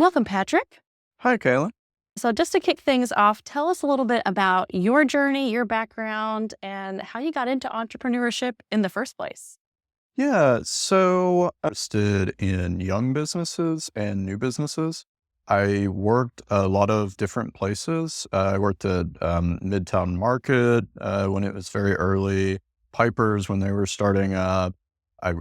Welcome, Patrick. Hi, Kaylin. So, just to kick things off, tell us a little bit about your journey, your background, and how you got into entrepreneurship in the first place. Yeah, so I'm interested in young businesses and new businesses. I worked a lot of different places. I worked at Midtown Market when it was very early, Piper's when they were starting up. I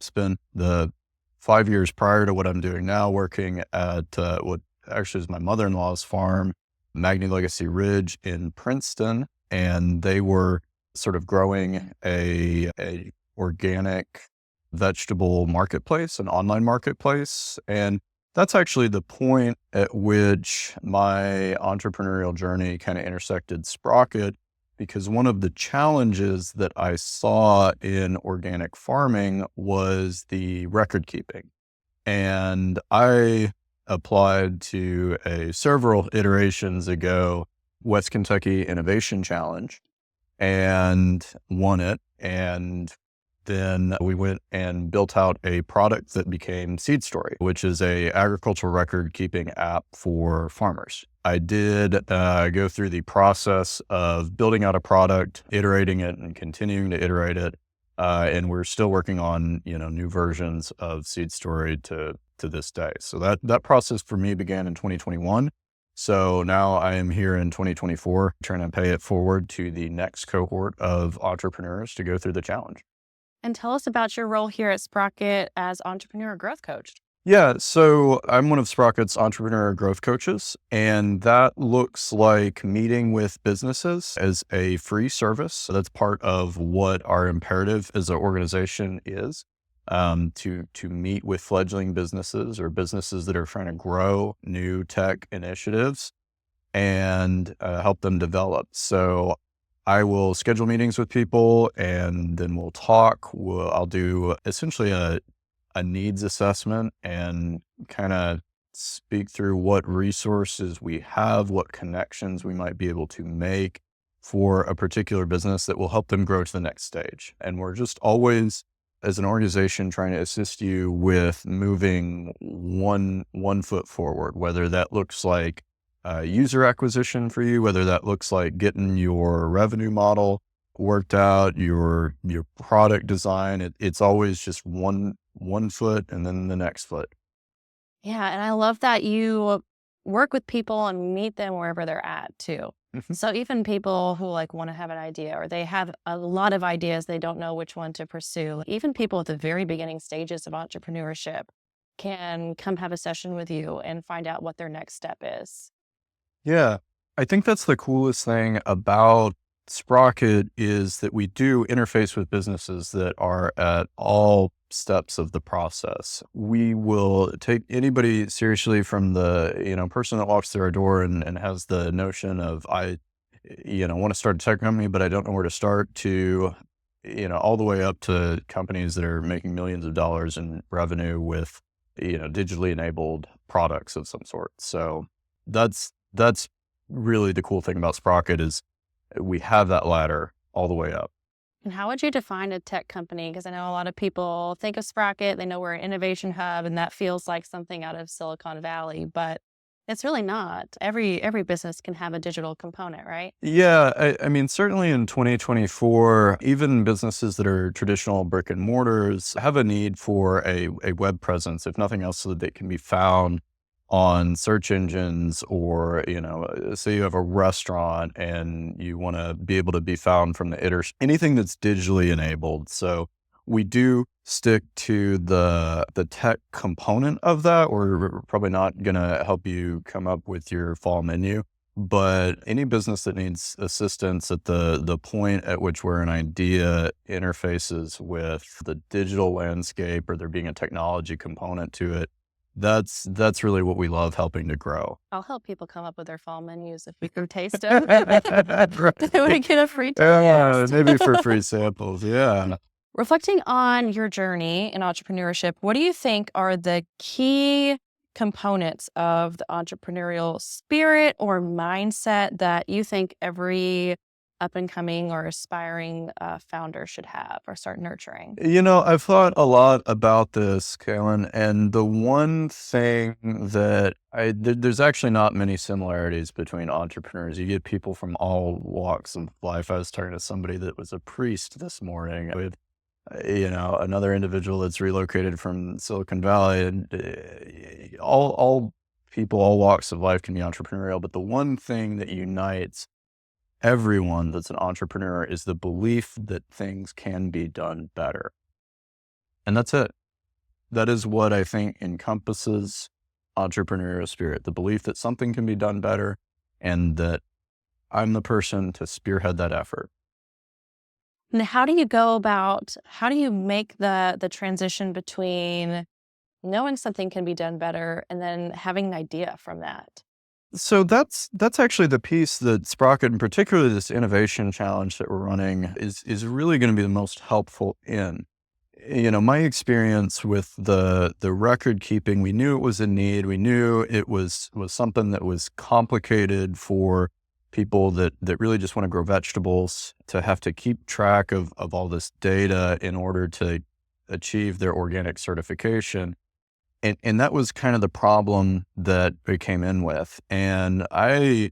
spent the 5 years prior to what I'm doing now working at what actually is my mother-in-law's farm, Magny Legacy Ridge in Princeton, and they were sort of growing a organic vegetable marketplace, an online marketplace. And that's actually the point at which my entrepreneurial journey kind of intersected Sprocket, because one of the challenges that I saw in organic farming was the record keeping. And I applied to a several iterations ago West Kentucky Innovation Challenge and won it. And then we went and built out a product that became Seed Story, which is a agricultural record keeping app for farmers. I did go through the process of building out a product, iterating it, and continuing to iterate it. And we're still working on, new versions of Seed Story to this day. So that process for me began in 2021. So now I am here in 2024 trying to pay it forward to the next cohort of entrepreneurs to go through the challenge. And tell us about your role here at Sprocket as entrepreneur growth coach. Yeah, so I'm one of Sprocket's entrepreneur growth coaches, and that looks like meeting with businesses as a free service. So that's part of what our imperative as an organization is, to meet with fledgling businesses or businesses that are trying to grow new tech initiatives and help them develop. So I will schedule meetings with people and then we'll talk. I'll do essentially a needs assessment and kind of speak through what resources we have, what connections we might be able to make for a particular business that will help them grow to the next stage. And we're just always, as an organization, trying to assist you with moving one foot forward, whether that looks like user acquisition for you, whether that looks like getting your revenue model worked out, your product design. It's always just one foot and then the next foot. Yeah, and I love that you work with people and meet them wherever they're at too. Mhm. So even people who want to have an idea or they have a lot of ideas, they don't know which one to pursue. Even people at the very beginning stages of entrepreneurship can come have a session with you and find out what their next step is. Yeah, I think that's the coolest thing about Sprocket is that we do interface with businesses that are at all steps of the process. We will take anybody seriously from the, person that walks through our door and has the notion of, I want to start a tech company, but I don't know where to start to, all the way up to companies that are making millions of dollars in revenue with, digitally enabled products of some sort. So that's really the cool thing about Sprocket is we have that ladder all the way up. And how would you define a tech company? Because I know a lot of people think of Sprocket, they know we're an innovation hub, and that feels like something out of Silicon Valley, but it's really not. Every business can have a digital component, right? Yeah, I mean, certainly in 2024, even businesses that are traditional brick and mortars have a need for a web presence, if nothing else, so that they can be found on search engines or, say you have a restaurant and you want to be able to be found from anything that's digitally enabled. So we do stick to the tech component of that. We're probably not going to help you come up with your fall menu, but any business that needs assistance at the point at which where an idea interfaces with the digital landscape or there being a technology component to it, that's really what we love helping to grow. I'll help people come up with their fall menus if we can taste them. They would get a free Yeah, taste. maybe for free samples. Yeah. Reflecting on your journey in entrepreneurship, what do you think are the key components of the entrepreneurial spirit or mindset that you think every up and coming or aspiring founder should have or start nurturing? I've thought a lot about this, Kalen, and the one thing that there's actually not many similarities between entrepreneurs. You get people from all walks of life. I was talking to somebody that was a priest this morning with, another individual that's relocated from Silicon Valley, and all people, all walks of life can be entrepreneurial. But the one thing that unites everyone that's an entrepreneur is the belief that things can be done better. And that's it. That is what I think encompasses entrepreneurial spirit, the belief that something can be done better and that I'm the person to spearhead that effort. And how do you go about, how do you make the transition between knowing something can be done better and then having an idea from that? So that's actually the piece that Sprocket, and particularly this innovation challenge that we're running, is really going to be the most helpful in. My experience with the record keeping, we knew it was a need. We knew it was something that was complicated for people that really just want to grow vegetables, to have to keep track of all this data in order to achieve their organic certification. And that was kind of the problem that we came in with. And I,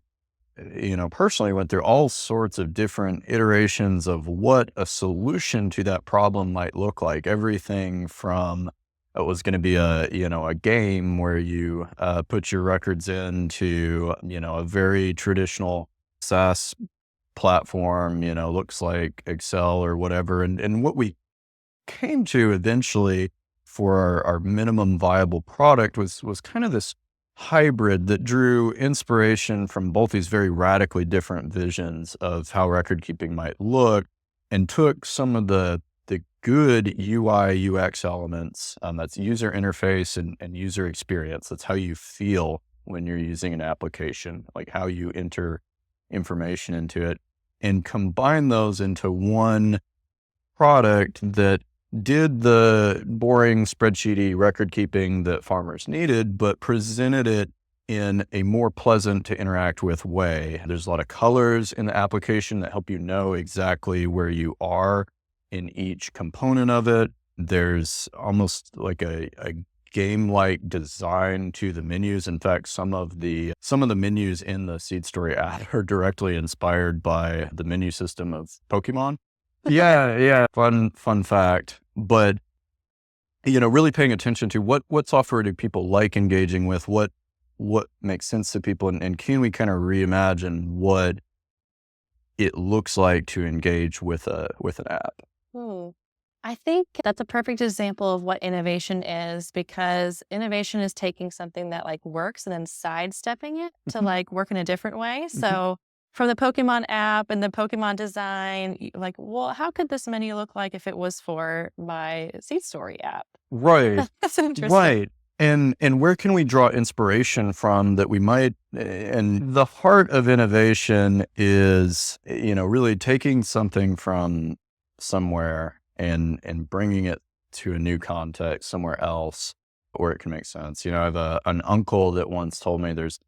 personally went through all sorts of different iterations of what a solution to that problem might look like. Everything from it was going to be a game where you put your records into, a very traditional SaaS platform, looks like Excel or whatever. And what we came to eventually for our minimum viable product was kind of this hybrid that drew inspiration from both these very radically different visions of how record keeping might look, and took some of the good UI UX elements, that's user interface and user experience. That's how you feel when you're using an application, like how you enter information into it, and combine those into one product that did the boring spreadsheety record keeping that farmers needed, but presented it in a more pleasant to interact with way. There's a lot of colors in the application that help you know exactly where you are in each component of it. There's almost like a game-like design to the menus. In fact, some of the menus in the Seed Story app are directly inspired by the menu system of Pokemon. Yeah. Fun fact. But, really paying attention to what software do people like engaging with, what makes sense to people, and can we kind of reimagine what it looks like to engage with an app. Hmm. I think that's a perfect example of what innovation is, because innovation is taking something that like works and then sidestepping it to like work in a different way. So from the Pokemon app and the Pokemon design, like, well, how could this menu look like if it was for my Seed Story app? Right. That's interesting. Right. And where can we draw inspiration from that we might, and the heart of innovation is, really taking something from somewhere and bringing it to a new context somewhere else where it can make sense. I have an uncle that once told me there's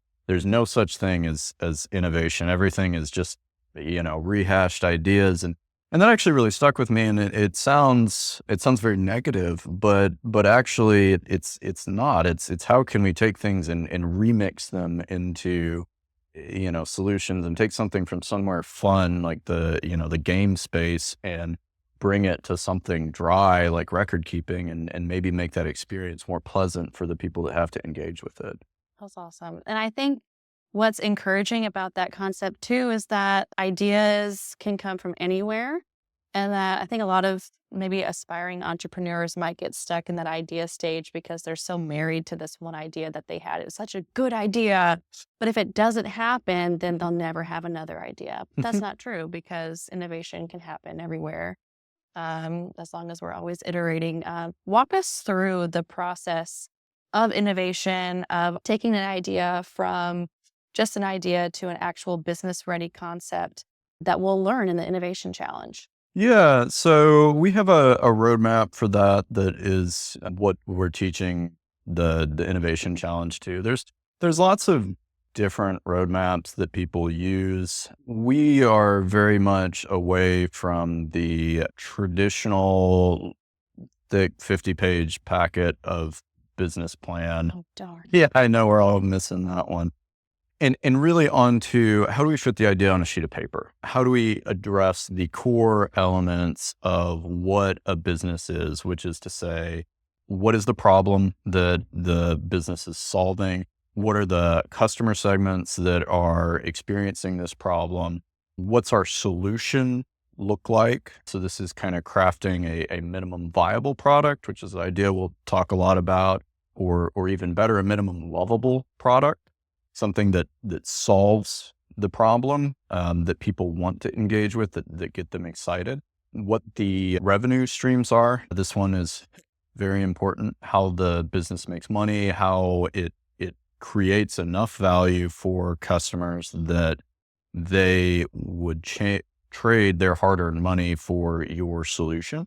no such thing as innovation. Everything is just, rehashed ideas. And that actually really stuck with me. And it sounds very negative, but actually it's not. It's how can we take things and remix them into, solutions, and take something from somewhere fun like the game space and bring it to something dry like record keeping, and maybe make that experience more pleasant for the people that have to engage with it. That's awesome. And I think what's encouraging about that concept too is that ideas can come from anywhere. And that I think a lot of maybe aspiring entrepreneurs might get stuck in that idea stage because they're so married to this one idea that they had. It was such a good idea. But if it doesn't happen, then they'll never have another idea. But that's not true, because innovation can happen everywhere, as long as we're always iterating. Walk us through the process of innovation, of taking an idea from just an idea to an actual business ready concept that we'll learn in the innovation challenge. Yeah, so we have a roadmap for that is what we're teaching the innovation challenge to. There's lots of different roadmaps that people use. We are very much away from the traditional thick 50-page packet of business plan. Oh, darn. Yeah, I know we're all missing that one. And really onto how do we fit the idea on a sheet of paper? How do we address the core elements of what a business is, which is to say, what is the problem that the business is solving? What are the customer segments that are experiencing this problem? What's our solution look like? So this is kind of crafting a minimum viable product, which is an idea we'll talk a lot about, or even better, a minimum lovable product, something that solves the problem, that people want to engage with, that get them excited. What the revenue streams are. This one is very important. How the business makes money, how it creates enough value for customers that they would trade their hard-earned money for your solution.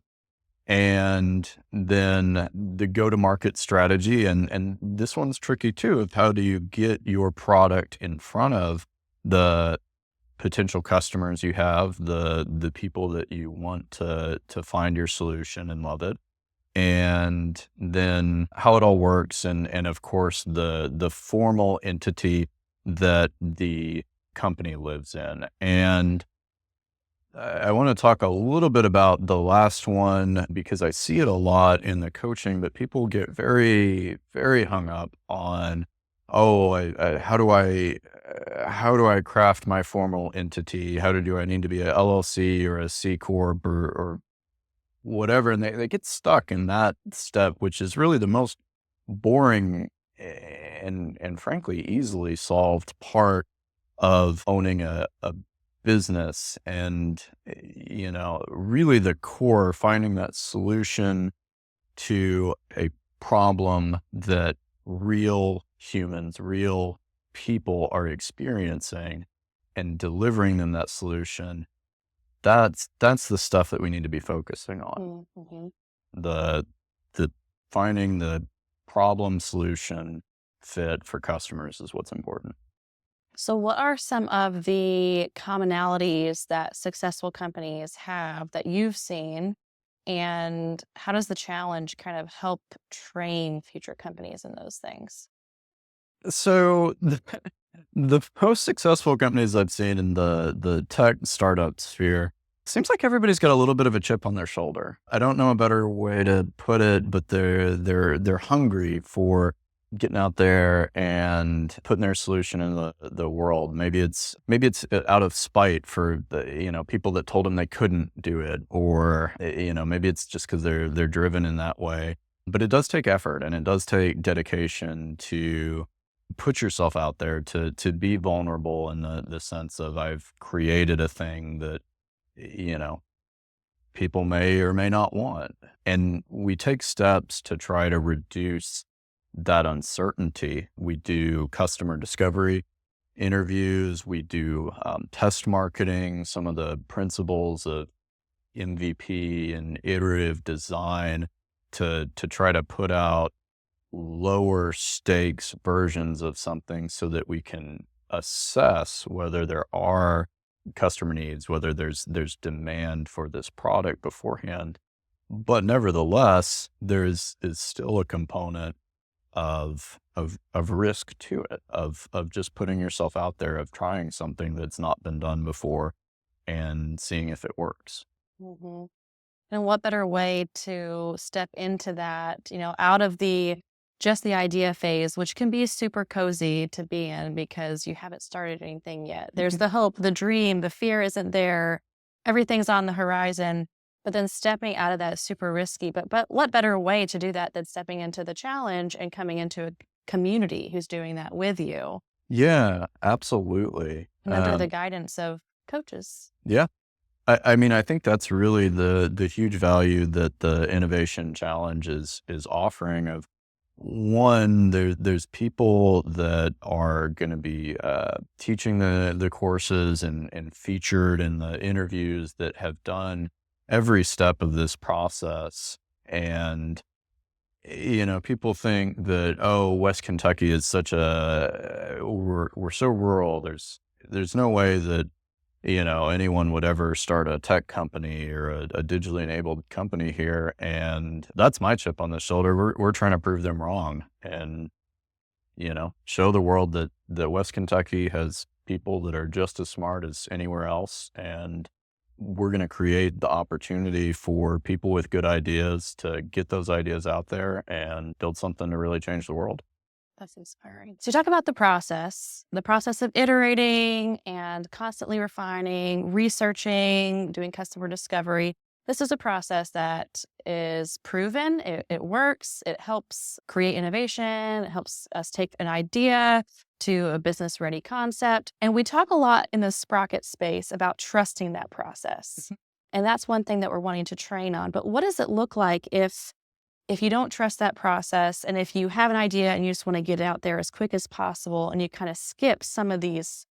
And then the go-to-market strategy, and this one's tricky too, of how do you get your product in front of the potential customers you have, the people that you want to find your solution and love it, and then how it all works, and of course the formal entity that the company lives in. And I want to talk a little bit about the last one because I see it a lot in the coaching, but people get very, very hung up on, oh, how do I craft my formal entity? Do I need to be a LLC or a C corp or whatever? And they get stuck in that step, which is really the most boring and frankly easily solved part of owning a business. And really the core, finding that solution to a problem that real humans, real people are experiencing, and delivering them that solution. That's the stuff that we need to be focusing on. Mm-hmm. The finding the problem solution fit for customers is what's important. So, what are some of the commonalities that successful companies have that you've seen? And how does the challenge kind of help train future companies in those things? So the most successful companies I've seen in the tech startup sphere, seems like everybody's got a little bit of a chip on their shoulder. I don't know a better way to put it, but they're hungry for getting out there and putting their solution in the world. Maybe it's out of spite for the people that told them they couldn't do it, or maybe it's just because they're driven in that way. But it does take effort, and it does take dedication to put yourself out there, to be vulnerable in the sense of, I've created a thing that you know people may or may not want. And we take steps to try to reduce that uncertainty. We do customer discovery interviews, we do test marketing, some of the principles of MVP and iterative design, to try to put out lower stakes versions of something so that we can assess whether there are customer needs, whether there's demand for this product beforehand. But nevertheless, is still a component of risk to it, of just putting yourself out there, of trying something that's not been done before and seeing if it works. Hmm. And what better way to step into that, out of just the idea phase, which can be super cozy to be in because you haven't started anything yet. There's the hope, the dream, the fear isn't there. Everything's on the horizon. But then stepping out of that is super risky. But what better way to do that than stepping into the challenge and coming into a community who's doing that with you Yeah, absolutely. and under the guidance of coaches? Yeah. I mean, I think that's really the huge value that the innovation challenge is offering. Of one, there's people that are going to be teaching the courses and featured in the interviews that have done every step of this process. And people think that, oh, West Kentucky is such we're so rural. There's no way that, anyone would ever start a tech company or a digitally enabled company here. And that's my chip on the shoulder. We're trying to prove them wrong and, show the world that West Kentucky has people that are just as smart as anywhere else. And we're going to create the opportunity for people with good ideas to get those ideas out there and build something to really change the world. That's inspiring. So you talk about the process of iterating and constantly refining, researching, doing customer discovery. This is a process that is proven. It works. It helps create innovation. It helps us take an idea to a business ready concept. And we talk a lot in the Sprocket space about trusting that process. And that's one thing that we're wanting to train on. But what does it look like if you don't trust that process, and if you have an idea and you just want to get it out there as quick as possible, and you kind of skip some of these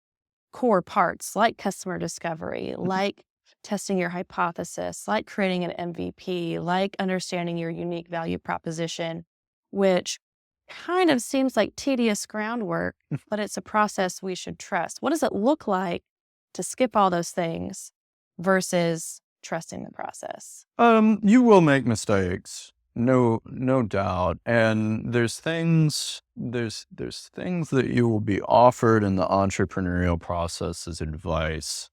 core parts like customer discovery, like testing your hypothesis, like creating an MVP, like understanding your unique value proposition, which kind of seems like tedious groundwork, but it's a process we should trust. What does it look like to skip all those things versus trusting the process? You will make mistakes. No doubt. And there's things that you will be offered in the entrepreneurial process as advice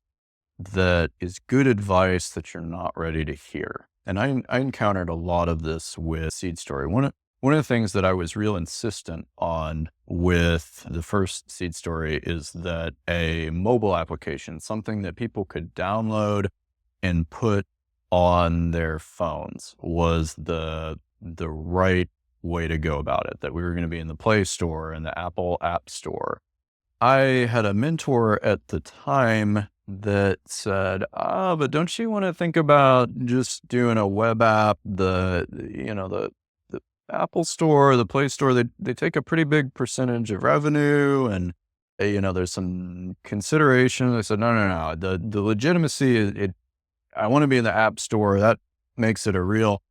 that is good advice that you're not ready to hear. And I encountered a lot of this with Seed Story. One of the things that I was real insistent on with the first Seed Story is that a mobile application, something that people could download and put on their phones, was the right way to go about it, that we were going to be in the Play Store and the Apple App Store. I had a mentor at the time that said, but don't you want to think about just doing a web app? The Apple Store, the Play Store, they take a pretty big percentage of revenue, and there's some consideration. I said, no. The legitimacy, I want to be in the App Store. That makes it a real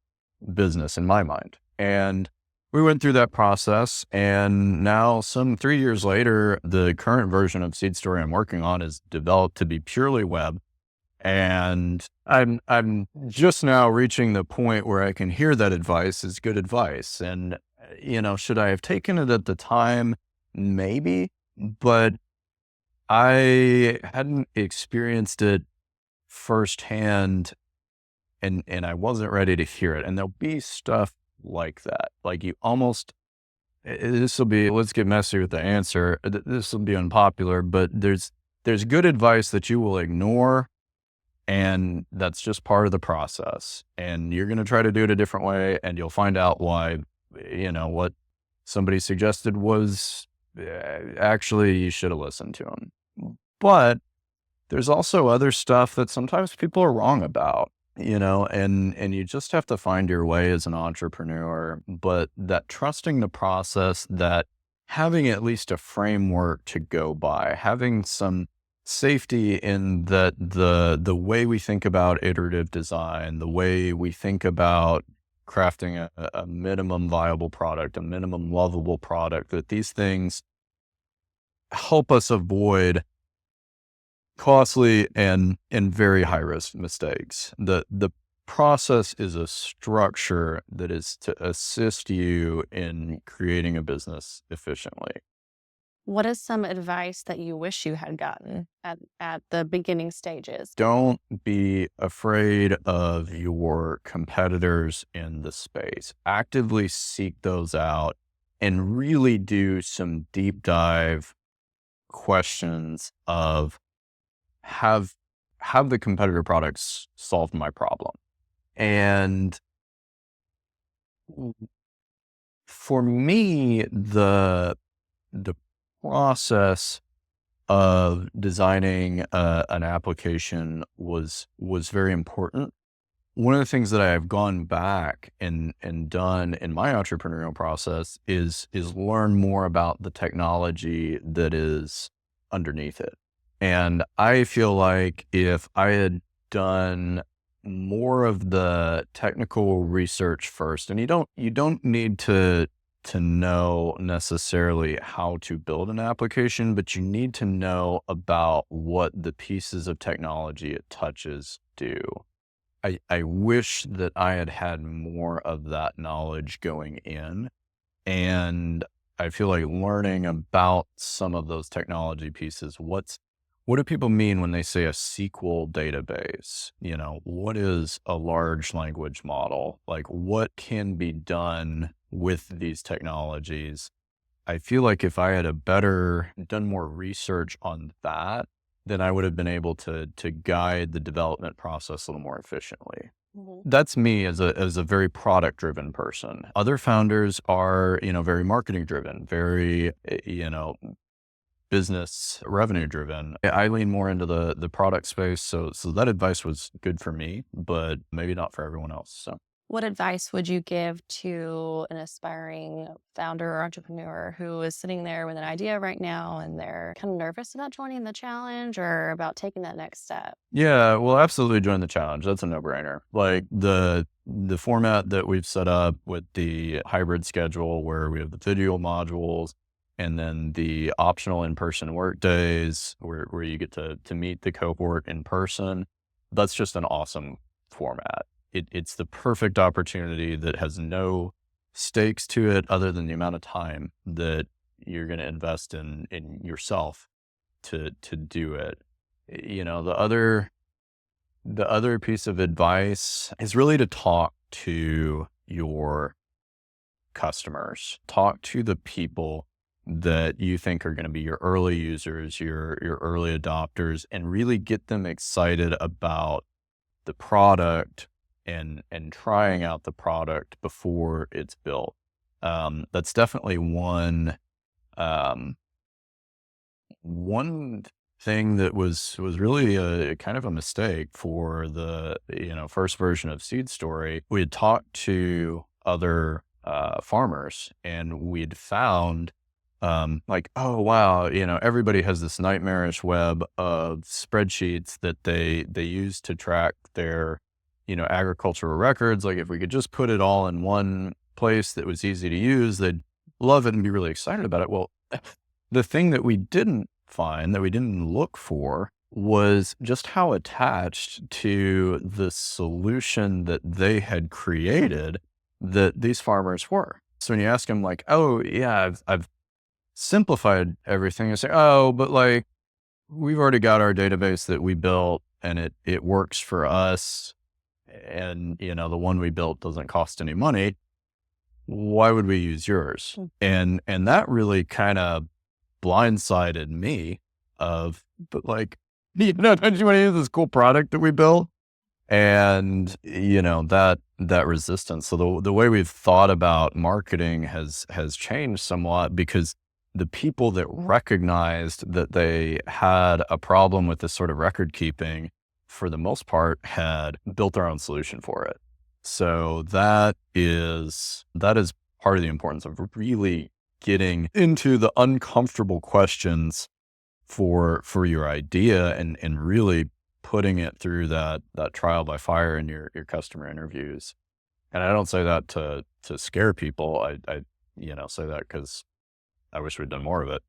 business in my mind. And we went through that process, and now some 3 years later, the current version of Seed Story I'm working on is developed to be purely web. And I'm just now reaching the point where I can hear that advice is good advice. And, should I have taken it at the time? Maybe, but I hadn't experienced it firsthand, and I wasn't ready to hear it. And there'll be stuff like that. Like let's get messy with the answer. This will be unpopular, but there's good advice that you will ignore. And that's just part of the process. And you're going to try to do it a different way, and you'll find out why, what somebody suggested was actually you should have listened to them. But there's also other stuff that sometimes people are wrong about, and you just have to find your way as an entrepreneur. But that trusting the process, that having at least a framework to go by, having some safety in that the way we think about iterative design, the way we think about crafting a minimum viable product, a minimum lovable product, that these things help us avoid costly and very high risk mistakes. The process is a structure that is to assist you in creating a business efficiently. What is some advice that you wish you had gotten at the beginning stages? Don't be afraid of your competitors in the space. Actively seek those out and really do some deep dive questions of have the competitor products solved my problem? And for me, the process of designing an application was very important. One of the things that I have gone back and done in my entrepreneurial process is learn more about the technology that is underneath it. And I feel like if I had done more of the technical research first. And you don't need to know necessarily how to build an application, but you need to know about what the pieces of technology it touches do. I wish that I had had more of that knowledge going in. And I feel like learning about some of those technology pieces. What do people mean when they say a SQL database? What is a large language model? Like, what can be done with these technologies? I feel like if I had done more research on that, then I would have been able to guide the development process a little more efficiently. Mhm. That's me as a very product driven person. Other founders are, very marketing driven, very, business revenue driven. I lean more into the product space. So that advice was good for me, but maybe not for everyone else. So What advice would you give to an aspiring founder or entrepreneur who is sitting there with an idea right now and they're kind of nervous about joining the challenge or about taking that next step? yeah, well, absolutely join the challenge. That's a no brainer. Like the format that we've set up with the hybrid schedule where we have the video modules and then the optional in-person work days where you get to meet the cohort in person. That's just an awesome format. It's the perfect opportunity that has no stakes to it other than the amount of time that you're going to invest in yourself to do it. The other piece of advice is really to talk to your customers. Talk to the people that you think are going to be your early users, your early adopters, and really get them excited about the product and trying out the product before it's built. That's definitely um, one thing that was really a kind of a mistake for the first version of Seed Story. We had talked to other farmers, and we'd found like, oh wow, everybody has this nightmarish web of spreadsheets that they use to track their agricultural records. Like, if we could just put it all in one place that was easy to use, they'd love it and be really excited about it. Well, the thing that we didn't find, that we didn't look for, was just how attached to the solution that they had created that these farmers were. So when you ask them like, oh yeah, I've simplified everything, and say, oh, but like, we've already got our database that we built and it works for us. And the one we built doesn't cost any money. Why would we use yours? Mm. And that really kind of blindsided me but like, don't you want to use this cool product that we built? And, that resistance. So the way we've thought about marketing has changed somewhat, because the people that recognized that they had a problem with this sort of record keeping, for the most part, had built their own solution for it. So that is part of the importance of really getting into the uncomfortable questions for your idea and really putting it through that trial by fire in your customer interviews. And I don't say that to scare people. I say that because I wish we'd done more of it.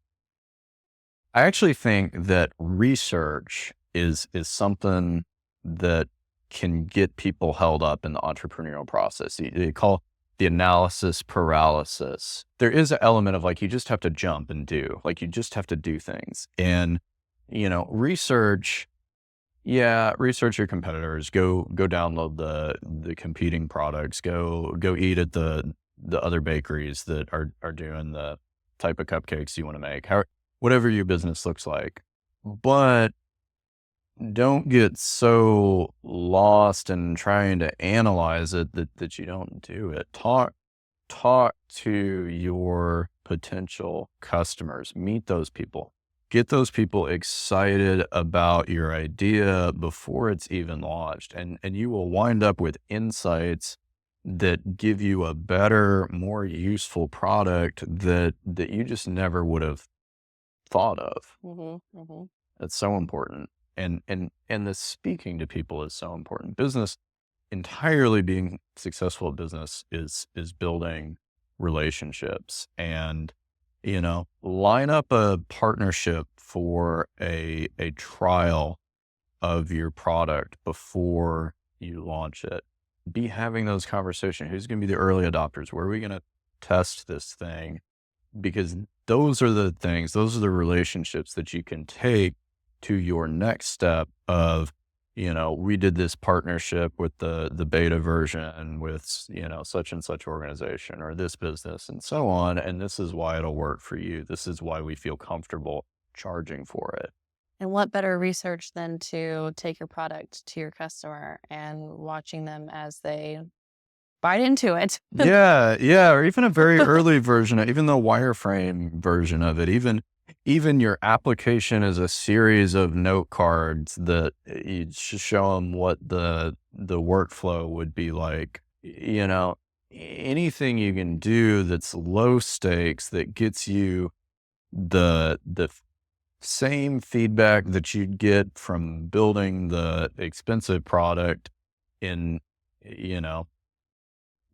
I actually think that research is something that can get people held up in the entrepreneurial process. They call the analysis paralysis. There is an element of like, you just have to jump and do, like, you just have to do things. And, research your competitors, go download the competing products, go eat at the other bakeries that are doing the type of cupcakes you want to make, whatever your business looks like. But don't get so lost in trying to analyze it that you don't do it. Talk to your potential customers, meet those people, get those people excited about your idea before it's even launched. And you will wind up with insights that give you a better, more useful product that you just never would have thought of. Mm-hmm. It's so important. And the speaking to people is so important. Business entirely being successful at business is building relationships and, line up a partnership for a trial of your product before you launch it. Be having those conversations. Who's going to be the early adopters? Where are we going to test this thing? Because those are the things, those are the relationships that you can take to your next step of, we did this partnership with the beta version with, such and such organization or this business and so on. And this is why it'll work for you. This is why we feel comfortable charging for it. And what better research than to take your product to your customer and watching them as they bite into it? Yeah, yeah, or even a very early version, even the wireframe version of it, even your application is a series of note cards that you show them what the workflow would be like. Anything you can do that's low stakes that gets you the same feedback that you'd get from building the expensive product in, you know,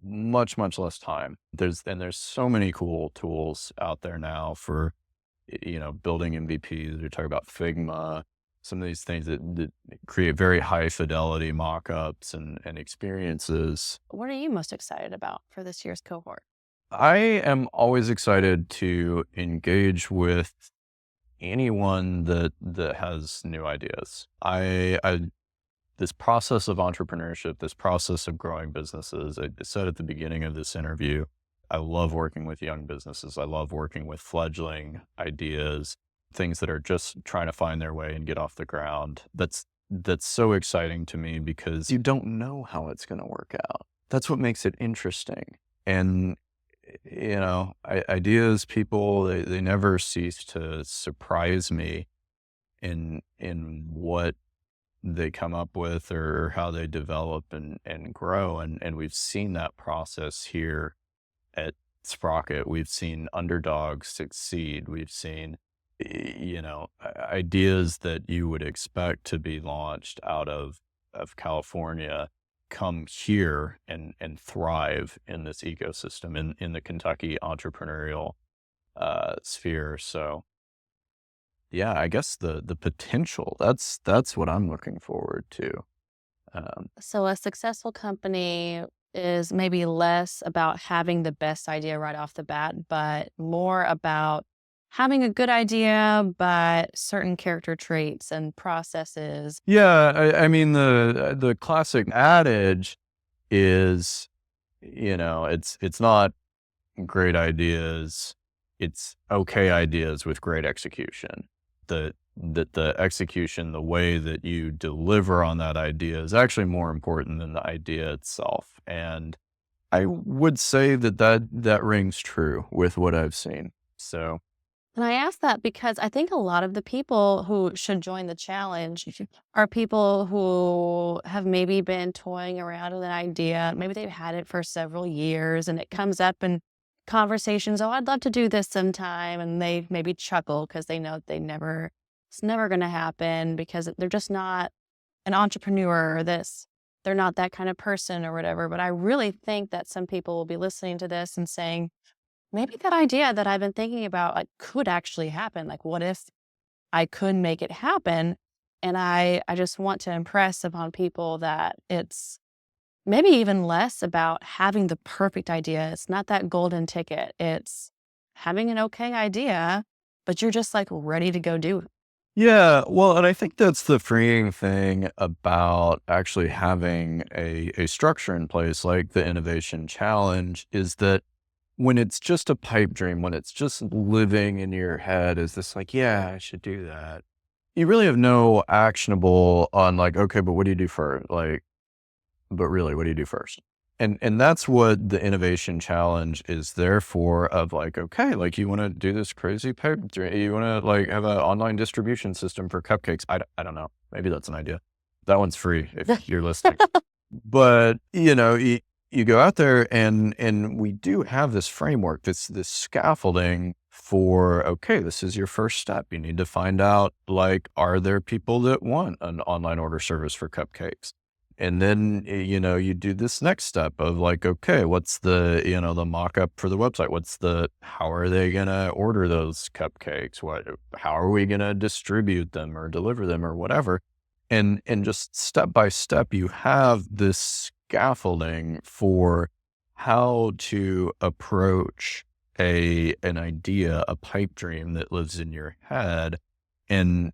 much less time. There's so many cool tools out there now for, building MVPs. You're talking about Figma, some of these things that create very high fidelity mock-ups and experiences. What are you most excited about for this year's cohort? I am always excited to engage with anyone that has new ideas. I this process of entrepreneurship, this process of growing businesses, I said at the beginning of this interview, I love working with young businesses. I love working with fledgling ideas, things that are just trying to find their way and get off the ground. That's so exciting to me because you don't know how it's going to work out. That's what makes it interesting. And ideas, people, they never cease to surprise me in what they come up with or how they develop and grow. And we've seen that process here at Sprocket. We've seen underdogs succeed. We've seen, ideas that you would expect to be launched out of California come here and thrive in this ecosystem in the Kentucky entrepreneurial sphere. So yeah, I guess the potential, that's what I'm looking forward to. So, a successful company is maybe less about having the best idea right off the bat, but more about having a good idea, but certain character traits and processes. Yeah, I mean the classic adage is, it's not great ideas, it's okay ideas with great execution. The execution, the way that you deliver on that idea is actually more important than the idea itself. And I would say that rings true with what I've seen. So And I ask that because I think a lot of the people who should join the challenge are people who have maybe been toying around with an idea. Maybe they've had it for several years and it comes up in conversations. Oh, I'd love to do this sometime. And they maybe chuckle because they know it's never going to happen because they're just not an entrepreneur or they're not that kind of person or whatever. But I really think that some people will be listening to this and saying, maybe that idea that I've been thinking about could actually happen. Like, what if I could make it happen? And I just want to impress upon people that it's maybe even less about having the perfect idea. It's not that golden ticket. It's having an okay idea, but you're just ready to go do it. yeah, well, and I think that's the freeing thing about actually having a structure in place like the innovation challenge is that when it's just a pipe dream, when it's just living in your head, is this yeah, I should do that. You really have no actionable on okay, but what do you do first? But really, what do you do first? And that's what the innovation challenge is there for of okay, you want to do this crazy pipe dream, you want to have an online distribution system for cupcakes. I don't know. Maybe that's an idea. That one's free if you're listening. But, you go out there and we do have this framework, this scaffolding for, okay, this is your first step. You need to find out, are there people that want an online order service for cupcakes? And then, you do this next step of like, okay, what's the mock-up for the website? How are they going to order those cupcakes? How are we going to distribute them or deliver them or whatever? And just step by step, you have this scaffolding for how to approach an idea, a pipe dream that lives in your head, and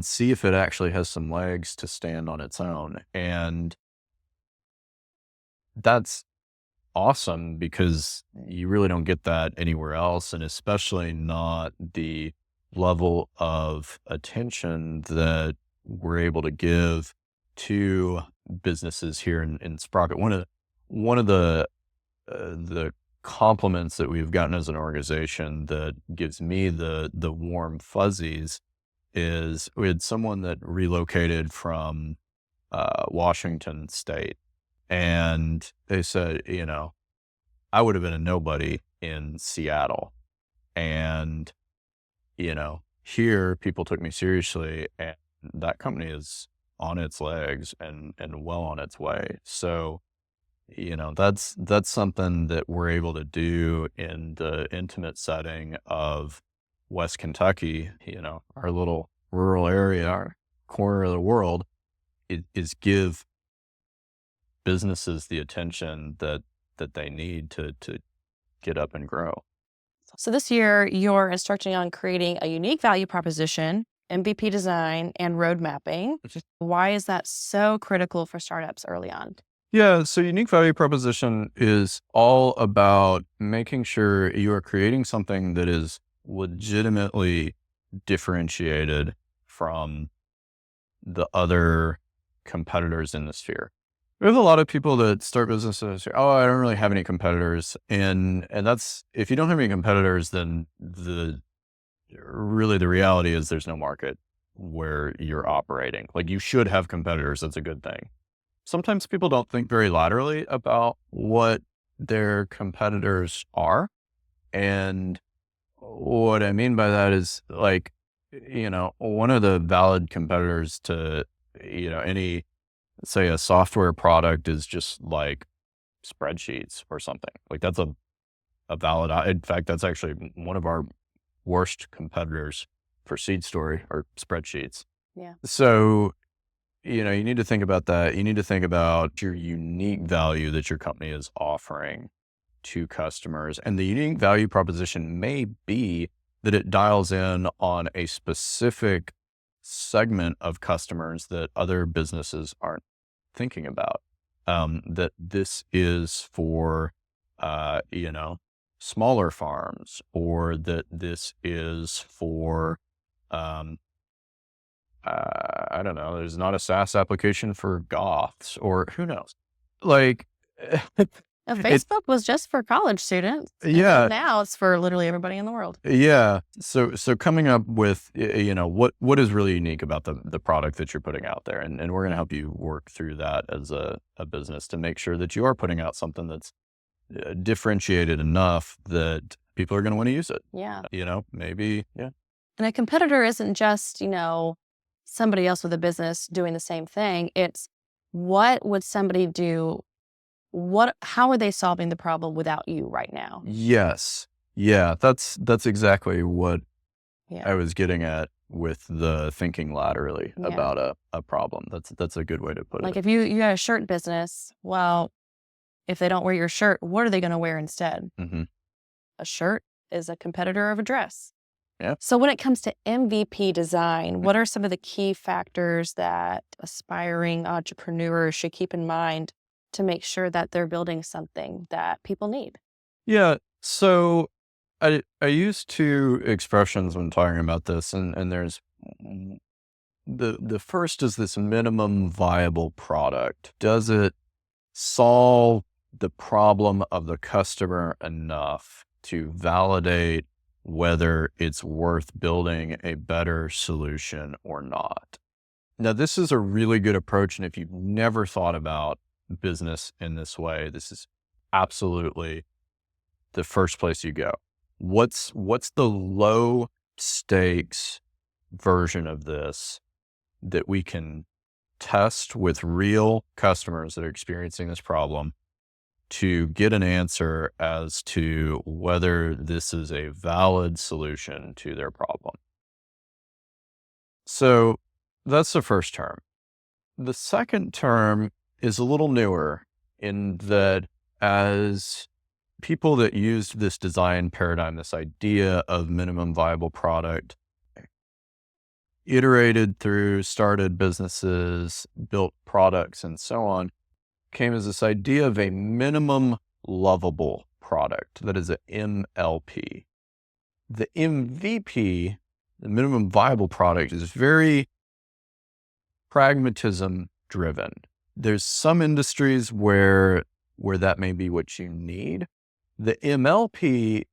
see if it actually has some legs to stand on its own. And that's awesome because you really don't get that anywhere else, and especially not the level of attention that we're able to give to businesses here in Sprocket. One of the compliments that we've gotten as an organization that gives me the warm fuzzies is we had someone that relocated from Washington State, and they said, I would have been a nobody in Seattle, and here people took me seriously, and that company is on its legs and well on its way. So that's something that we're able to do in the intimate setting of West Kentucky, our little rural area, our corner of the world, is give businesses the attention that they need to get up and grow. So this year, you're instructing on creating a unique value proposition, MVP design, and road mapping. Why is that so critical for startups early on? Yeah, so unique value proposition is all about making sure you are creating something that is legitimately differentiated from the other competitors in the sphere. There's a lot of people that start businesses and say, "Oh, I don't really have any competitors," and that's, if you don't have any competitors, then the reality is there's no market where you're operating. Like, you should have competitors. That's a good thing. Sometimes people don't think very laterally about what their competitors are. And what I mean by that is, like, one of the valid competitors to, any, say, a software product is just like spreadsheets or something. Like, that's a valid, in fact, that's actually one of our worst competitors for Seed Story or spreadsheets. Yeah. So, you need to think about that. You need to think about your unique value that your company is offering to customers. And the unique value proposition may be that it dials in on a specific segment of customers that other businesses aren't thinking about. That this is for, smaller farms, or that this is for, I don't know, there's not a SaaS application for goths, or who knows? Like, it, Facebook was just for college students, and yeah, now it's for literally everybody in the world. yeah. So coming up with, what is really unique about the product that you're putting out there, and we're going to help you work through that as a business to make sure that you are putting out something that's differentiated enough that people are going to want to use it. Yeah. Maybe, yeah. And a competitor isn't just, somebody else with a business doing the same thing. It's what would somebody do? How are they solving the problem without you right now? Yes. Yeah, that's exactly what Yeah. I was getting at with the thinking laterally Yeah. about a problem. That's a good way to put Like it. if you got a shirt business, well, if they don't wear your shirt, what are they going to wear instead? Hmm. A shirt is a competitor of a dress. Yeah. So when it comes to MVP design, what are some of the key factors that aspiring entrepreneurs should keep in mind to make sure that they're building something that people need? Yeah. So I use two expressions when talking about this, and there's the first is this minimum viable product. Does it solve the problem of the customer enough to validate whether it's worth building a better solution or not? Now, this is a really good approach. And if you've never thought about business in this way, this is absolutely the first place you go. What's the low stakes version of this that we can test with real customers that are experiencing this problem to get an answer as to whether this is a valid solution to their problem. So that's the first term. The second term is a little newer in that as people that used this design paradigm, this idea of minimum viable product, iterated through, started businesses, built products, and so on, came as this idea of a minimum lovable product that is a MLP. The MVP, the minimum viable product, is very pragmatism driven. There's some industries where that may be what you need. The MLP,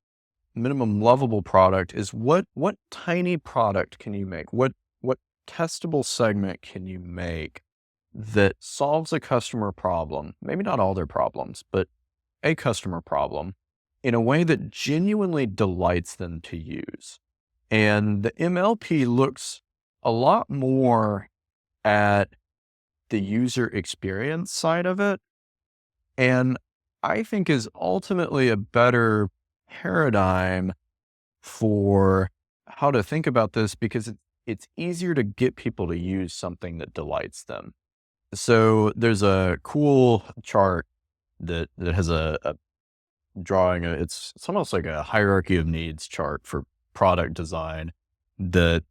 minimum lovable product, is what tiny product can you make? What testable segment can you make that solves a customer problem, maybe not all their problems, but a customer problem in a way that genuinely delights them to use. And the MLP looks a lot more at the user experience side of it, and I think is ultimately a better paradigm for how to think about this because it's easier to get people to use something that delights them. So there's a cool chart that has a drawing. It's almost like a hierarchy of needs chart for product design. The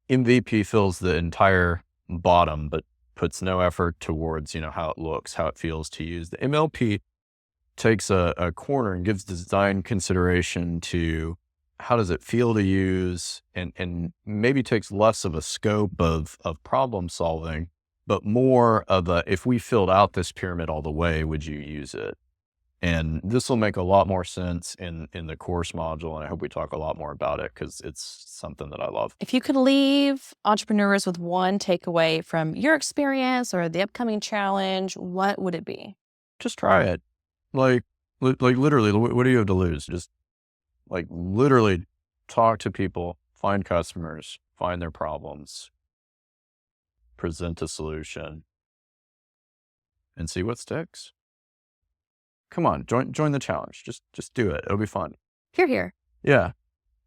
MVP fills the entire bottom, but puts no effort towards, how it looks, how it feels to use. The MLP takes a corner and gives design consideration to how does it feel to use, and maybe takes less of a scope of problem solving, but more of a, if we filled out this pyramid all the way, would you use it? And this will make a lot more sense in the course module. And I hope we talk a lot more about it because it's something that I love. If you could leave entrepreneurs with one takeaway from your experience or the upcoming challenge, what would it be? Just try it. Like literally, what do you have to lose? Just literally talk to people, find customers, find their problems, present a solution, and see what sticks. Come on, join the challenge. Just do it. It'll be fun. Hear, hear. Yeah.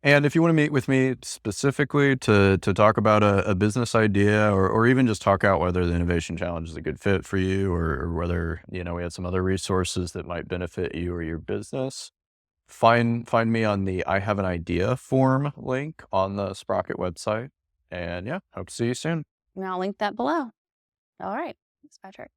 And if you want to meet with me specifically to talk about a business idea or even just talk out whether the innovation challenge is a good fit for you or whether, we have some other resources that might benefit you or your business, find me on the I Have an Idea form link on the Sprocket website. And yeah, hope to see you soon. And I'll link that below. All right. Thanks, Patrick.